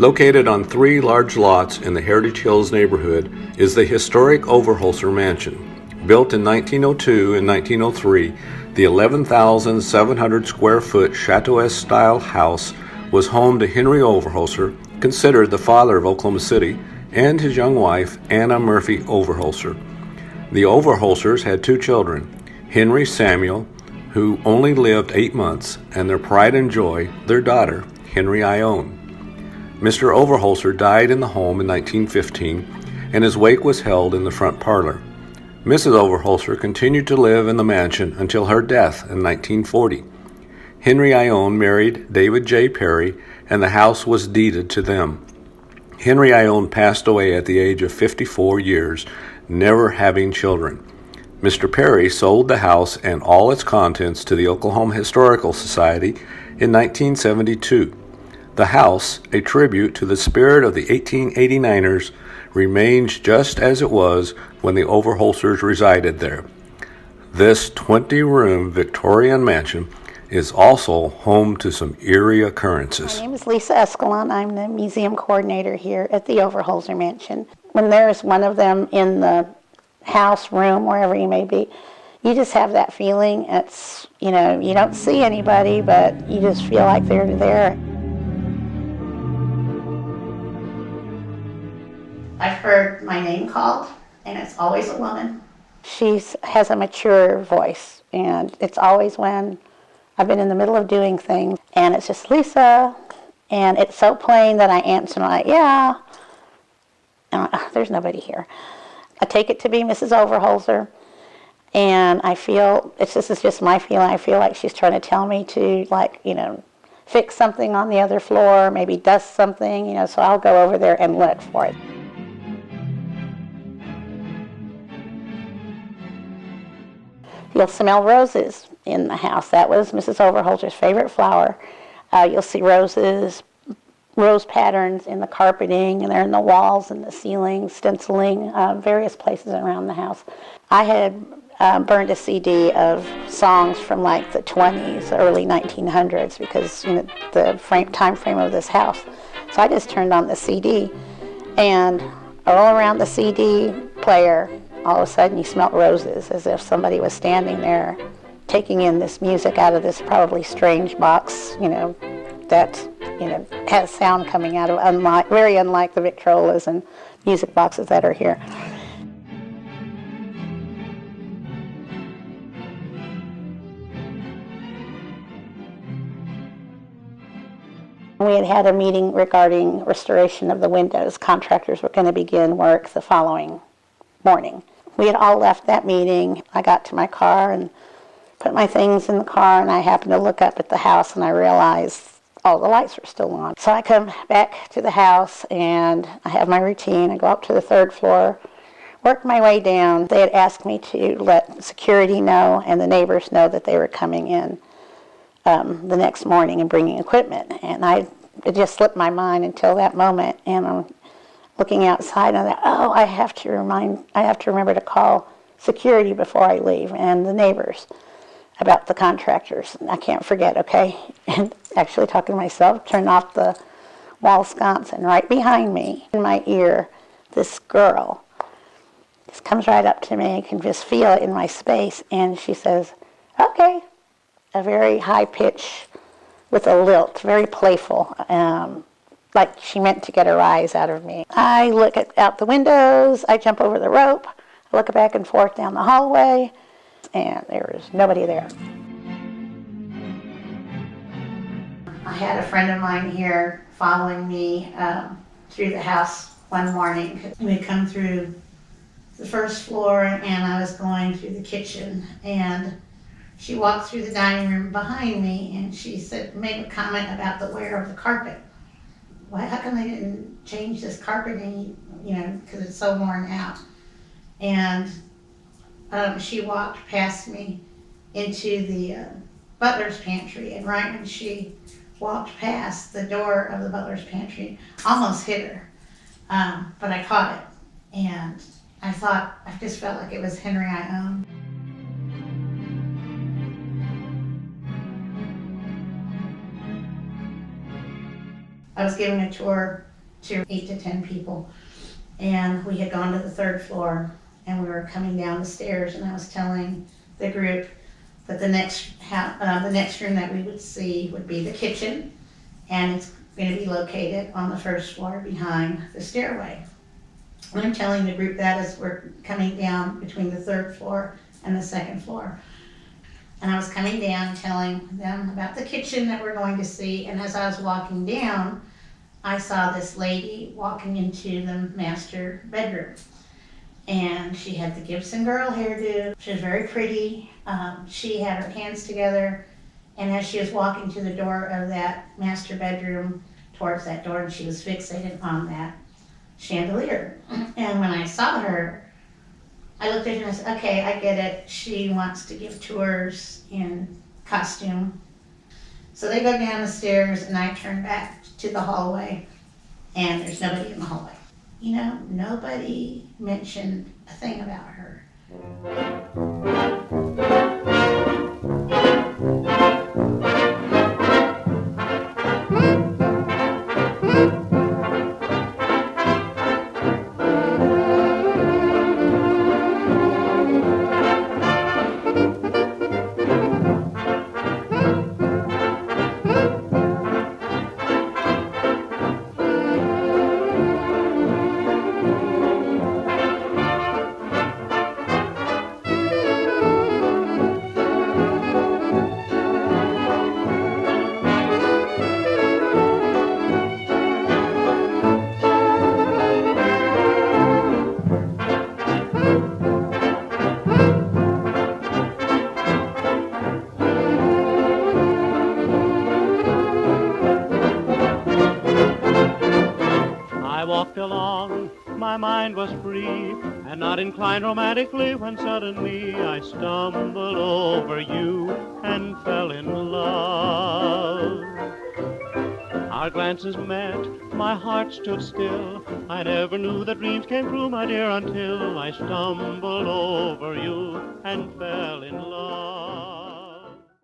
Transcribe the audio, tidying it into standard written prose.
Located on 3 large lots in the Heritage Hills neighborhood is the historic Overholster Mansion. Built in 1902 and 1903, the 11,700 square foot Chateauesse-style house was home to Henry Overholster, considered the father of Oklahoma City, and his young wife, Anna Murphy Overholster. The Overholsters had 2 children, Henry Samuel, who only lived 8 months, and their pride and joy, their daughter, Henry Ione. Mr. Overholster died in the home in 1915, and his wake was held in the front parlor. Mrs. Overholster continued to live in the mansion until her death in 1940. Henry Ione married David J. Perry, and the house was deeded to them. Henry Ione passed away at the age of 54 years, never having children. Mr. Perry sold the house and all its contents to the Oklahoma Historical Society in 1972. The house, a tribute to the spirit of the 1889ers, remains just as it was when the Overholsters resided there. This 20-room Victorian mansion is also home to some eerie occurrences. My name is Lisa Escalon. I'm the museum coordinator here at the Overholster Mansion. When there's one of them in the house, room, wherever you may be, you just have that feeling. It's, you don't see anybody, but you just feel like they're there. I've heard my name called, and it's always a woman. She has a mature voice, and it's always when I've been in the middle of doing things, and it's just, Lisa, and it's so plain that I answer, and I'm like, yeah, and there's nobody here. I take it to be Mrs. Overholster, and I feel, this is just my feeling, I feel like she's trying to tell me to, fix something on the other floor, maybe dust something, so I'll go over there and look for it. You'll smell roses in the house. That was Mrs. Overholster's favorite flower. You'll see roses, rose patterns in the carpeting, and they're in the walls and the ceiling, stenciling, various places around the house. I had burned a CD of songs from the 20s, early 1900s, because the time frame of this house. So I just turned on the CD, and all around the CD player, all of a sudden you smelt roses, as if somebody was standing there taking in this music out of this probably strange box, that has sound coming out of, very unlike the Victrolas and music boxes that are here. We had a meeting regarding restoration of the windows. Contractors were going to begin work the following morning. We had all left that meeting. I got to my car and put my things in the car, and I happened to look up at the house, and I realized all the lights were still on. So I come back to the house, and I have my routine. I go up to the 3rd floor, work my way down. They had asked me to let security know and the neighbors know that they were coming in the next morning and bringing equipment. And it just slipped my mind until that moment, and I'm looking outside, and I thought, I have to remember to call security before I leave, and the neighbors about the contractors. I can't forget, okay? And actually talking to myself, turn off the wall sconce, and right behind me, in my ear, this girl just comes right up to me. I can just feel it in my space, and she says, okay, a very high pitch with a lilt, very playful, like she meant to get a rise out of me. I look out the windows, I jump over the rope, I look back and forth down the hallway, and there was nobody there. I had a friend of mine here following me through the house one morning. We had come through the 1st floor, and I was going through the kitchen, and she walked through the dining room behind me, and she made a comment about the wear of the carpet. Why, how come they didn't change this carpeting, because it's so worn out? And she walked past me into the butler's pantry, and right when she walked past the door of the butler's pantry, almost hit her, but I caught it, and I just felt like it was Henry Ione. I was giving a tour to 8 to 10 people. And we had gone to the 3rd floor, and we were coming down the stairs, and I was telling the group that the next room that we would see would be the kitchen, and it's going to be located on the 1st floor behind the stairway. And I'm telling the group that as we're coming down between the 3rd floor and the 2nd floor. And I was coming down telling them about the kitchen that we're going to see, and as I was walking down, I saw this lady walking into the master bedroom. And she had the Gibson girl hairdo. She was very pretty. She had her hands together, and as she was walking to the door of that master bedroom, towards that door, and she was fixated on that chandelier. And when I saw her, I looked at her and I said, okay, I get it. She wants to give tours in costume. So they go down the stairs, and I turn back to the hallway, and there's nobody in the hallway. You know, nobody mentioned a thing about her. I walked along, my mind was free, and not inclined romantically, when suddenly I stumbled over you and fell in love. Our glances met, my heart stood still. I never knew that dreams came true, my dear, until I stumbled over you and fell in love.